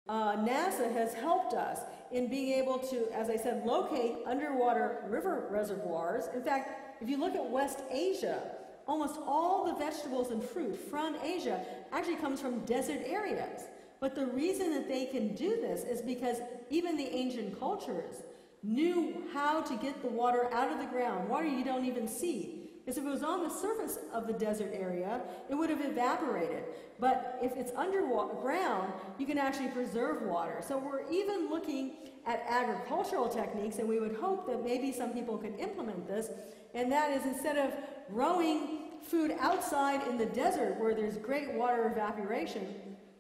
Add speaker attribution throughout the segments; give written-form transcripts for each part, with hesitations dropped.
Speaker 1: NASA has helped us in being able to, as I said, locate underwater river reservoirs. In fact, if you look at West Asia, almost all the vegetables and fruit from Asia actually comes from desert areas. But the reason that they can do this is because even the ancient cultures knew how to get the water out of the ground, water you don't even see. Because if it was on the surface of the desert area, it would have evaporated. But if it's underground, you can actually preserve water. So we're even looking at agricultural techniques, and we would hope that maybe some people could implement this, and that is instead of growing food outside in the desert where there's great water evaporation,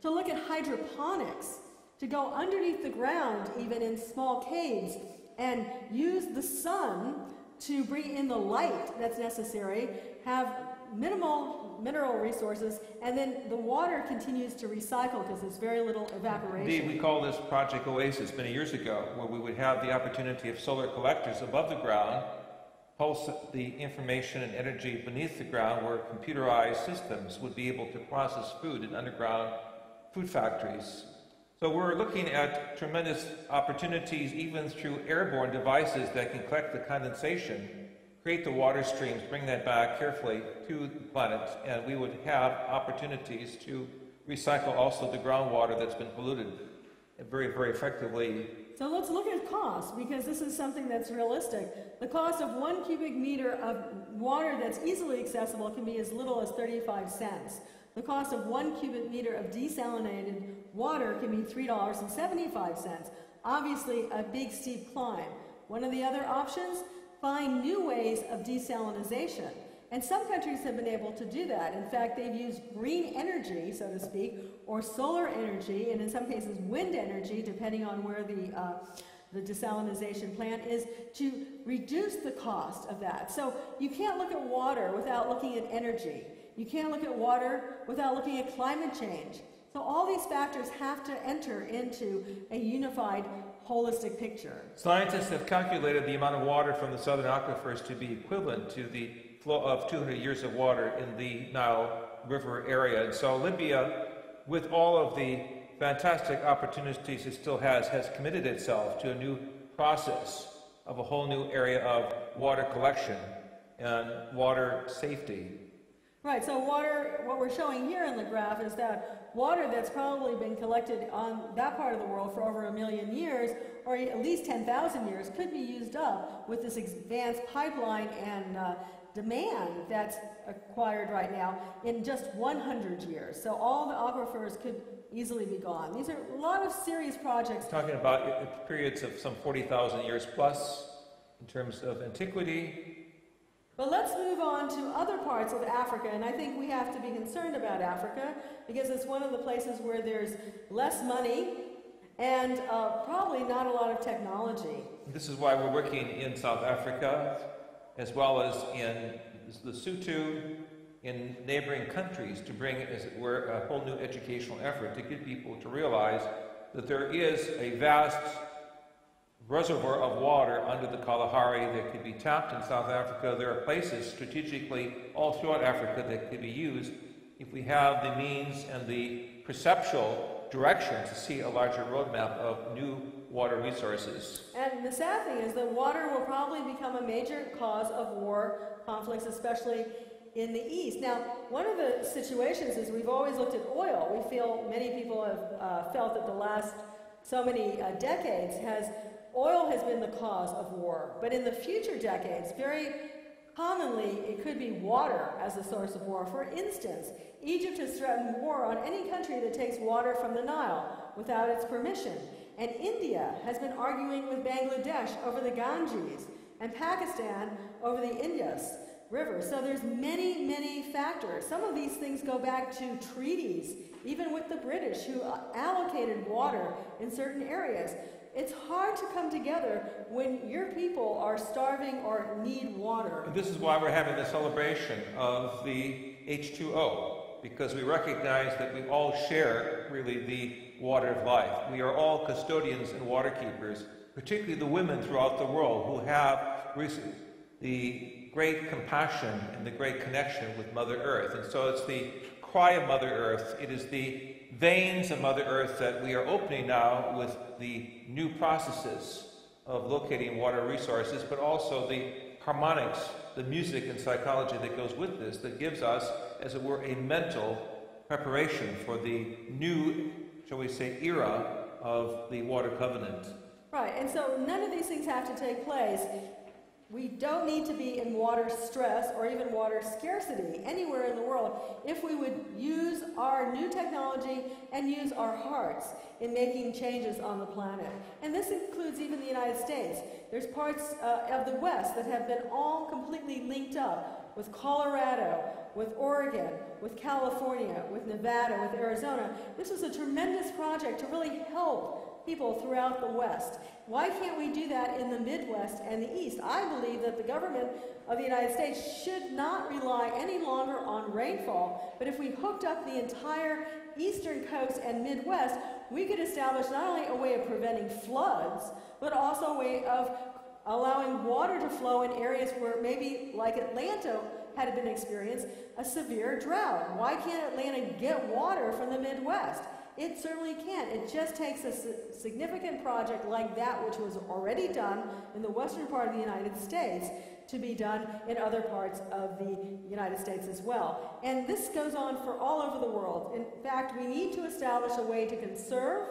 Speaker 1: to look at hydroponics, to go underneath the ground, even in small caves, and use the sun to bring in the light that's necessary, have minimal mineral resources, and then the water continues to recycle because there's very little evaporation.
Speaker 2: Indeed, we call this Project Oasis many years ago, where we would have the opportunity of solar collectors above the ground, pulse the information and energy beneath the ground, where computerized systems would be able to process food in underground food factories. So we're looking at tremendous opportunities even through airborne devices that can collect the condensation, create the water streams, bring that back carefully to the planet, and we would have opportunities to recycle also the groundwater that's been polluted very, very effectively.
Speaker 1: So let's look at cost, because this is something that's realistic. The cost of 1 cubic meter of water that's easily accessible can be as little as 35 cents. The cost of 1 cubic meter of desalinated water can be $3.75. Obviously, a big steep climb. One of the other options, find new ways of desalinization. And some countries have been able to do that. In fact, they've used green energy, so to speak, or solar energy, and in some cases wind energy, depending on where the desalinization plant is, to reduce the cost of that. So you can't look at water without looking at energy. You can't look at water without looking at climate change. So all these factors have to enter into a unified, holistic picture.
Speaker 2: Scientists have calculated the amount of water from the southern aquifers to be equivalent to the flow of 200 years of water in the Nile River area. And so Libya, with all of the fantastic opportunities it still has committed itself to a new process of a whole new area of water collection and water safety.
Speaker 1: Right, so water, what we're showing here in the graph is that water that's probably been collected on that part of the world for over 1 million years, or at least 10,000 years, could be used up with this advanced pipeline and demand that's acquired right now in just 100 years. So all the aquifers could easily be gone. These are a lot of serious projects.
Speaker 2: Talking about periods of some 40,000 years plus in terms of antiquity.
Speaker 1: But let's move on to other parts of Africa, and I think we have to be concerned about Africa because it's one of the places where there's less money and probably not a lot of technology.
Speaker 2: This is why we're working in South Africa as well as in Lesotho, in neighboring countries, to bring, as it were, a whole new educational effort to get people to realize that there is a vast reservoir of water under the Kalahari that could be tapped in South Africa. There are places strategically all throughout Africa that could be used if we have the means and the perceptual direction to see a larger roadmap of new water resources.
Speaker 1: And the sad thing is that water will probably become a major cause of war, conflicts, especially in the East. Now, one of the situations is we've always looked at oil. We feel many people have felt that the last so many decades oil has been the cause of war. But in the future decades, very commonly, it could be water as a source of war. For instance, Egypt has threatened war on any country that takes water from the Nile without its permission. And India has been arguing with Bangladesh over the Ganges, and Pakistan over the Indus River. So there's many, many factors. Some of these things go back to treaties, even with the British, who allocated water in certain areas. It's hard to come together when your people are starving or need water.
Speaker 2: And this is why we're having the celebration of the H2O, because we recognize that we all share, really, the water of life. We are all custodians and water keepers, particularly the women throughout the world who have the great compassion and the great connection with Mother Earth. And so it's the cry of Mother Earth. It is the veins of Mother Earth that we are opening now with the new processes of locating water resources, but also the harmonics, the music and psychology that goes with this, that gives us, as it were, a mental preparation for the new, shall we say, era of the water covenant.
Speaker 1: Right, and so none of these things have to take place. We don't need to be in water stress or even water scarcity anywhere in the world if we would use our new technology and use our hearts in making changes on the planet. And this includes even the United States. There's parts of the West that have been all completely linked up with Colorado, with Oregon, with California, with Nevada, with Arizona. This was a tremendous project to really help people throughout the West. Why can't we do that in the Midwest and the East? I believe that the government of the United States should not rely any longer on rainfall, but if we hooked up the entire eastern coast and Midwest, we could establish not only a way of preventing floods, but also a way of allowing water to flow in areas where maybe, like Atlanta had been experienced, a severe drought. Why can't Atlanta get water from the Midwest? It certainly can. It just takes a significant project like that, which was already done in the western part of the United States, to be done in other parts of the United States as well. And this goes on for all over the world. In fact, we need to establish a way to conserve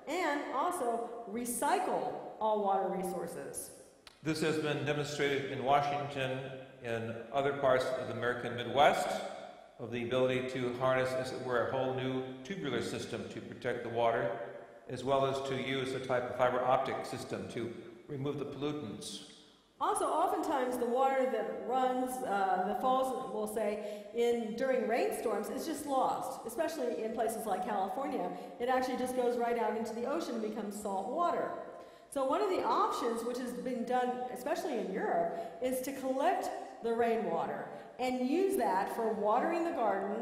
Speaker 1: and also recycle all water resources.
Speaker 2: This has been demonstrated in Washington, in other parts of the American Midwest, of the ability to harness, as it were, a whole new tubular system to protect the water, as well as to use a type of fiber optic system to remove the pollutants.
Speaker 1: Also, oftentimes the water that runs, that falls, we'll say, during rainstorms is just lost, especially in places like California. It actually just goes right out into the ocean and becomes salt water. So one of the options, which has been done, especially in Europe, is to collect the rainwater and use that for watering the garden,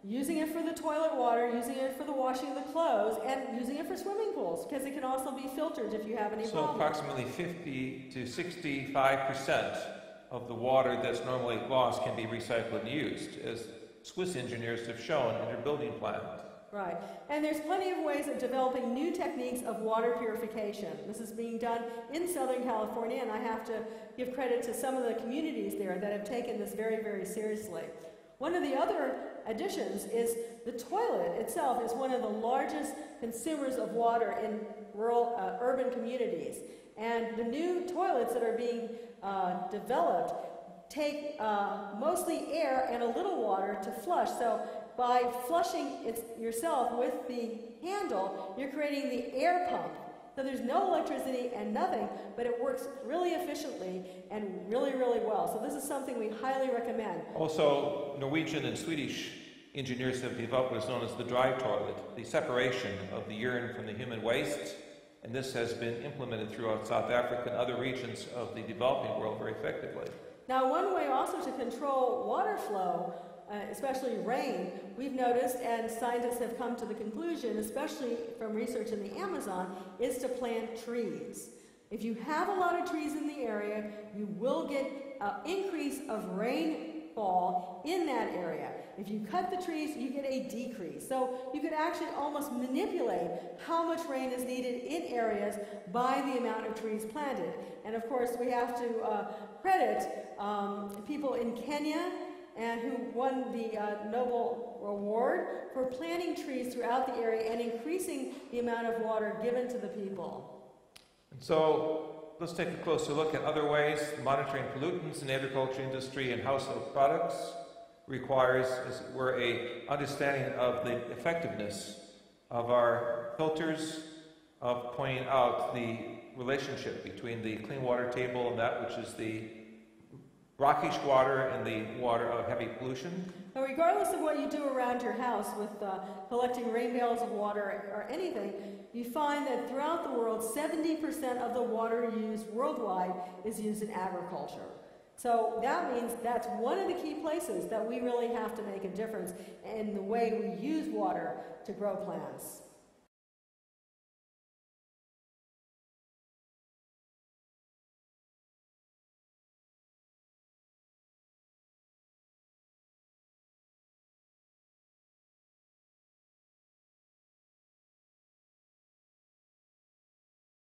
Speaker 1: using it for the toilet water, using it for the washing of the clothes, and using it for swimming pools, because it can also be filtered if you have any
Speaker 2: So
Speaker 1: problems.
Speaker 2: approximately 50 to 65% of the water that's normally lost can be recycled and used, as Swiss engineers have shown in their building plan.
Speaker 1: Right. And there's plenty of ways of developing new techniques of water purification. This is being done in Southern California, and I have to give credit to some of the communities there that have taken this very, very seriously. One of the other additions is the toilet itself is one of the largest consumers of water in rural, urban communities. And the new toilets that are being developed take mostly air and a little water to flush. So by flushing yourself with the handle, you're creating the air pump. So there's no electricity and nothing, but it works really efficiently and really, really well. So this is something we highly recommend.
Speaker 2: Also, Norwegian and Swedish engineers have developed what is known as the dry toilet, the separation of the urine from the human waste, and this has been implemented throughout South Africa and other regions of the developing world very effectively.
Speaker 1: Now, one way also to control water flow, especially rain, we've noticed, and scientists have come to the conclusion, especially from research in the Amazon, is to plant trees. If you have a lot of trees in the area, you will get an increase of rainfall in that area. If you cut the trees, you get a decrease. So you could actually almost manipulate how much rain is needed in areas by the amount of trees planted. And of course, we have to credit people in Kenya and who won the Nobel Award for planting trees throughout the area and increasing the amount of water given to the people.
Speaker 2: And so let's take a closer look at other ways. Monitoring pollutants in the agriculture industry and household products requires, as it were, a understanding of the effectiveness of our filters, of pointing out the relationship between the clean water table and that which is the brackish water and the water of heavy pollution.
Speaker 1: Now, regardless of what you do around your house with collecting rain bales of water or anything, you find that throughout the world, 70% of the water used worldwide is used in agriculture. So that means that's one of the key places that we really have to make a difference in the way we use water to grow plants.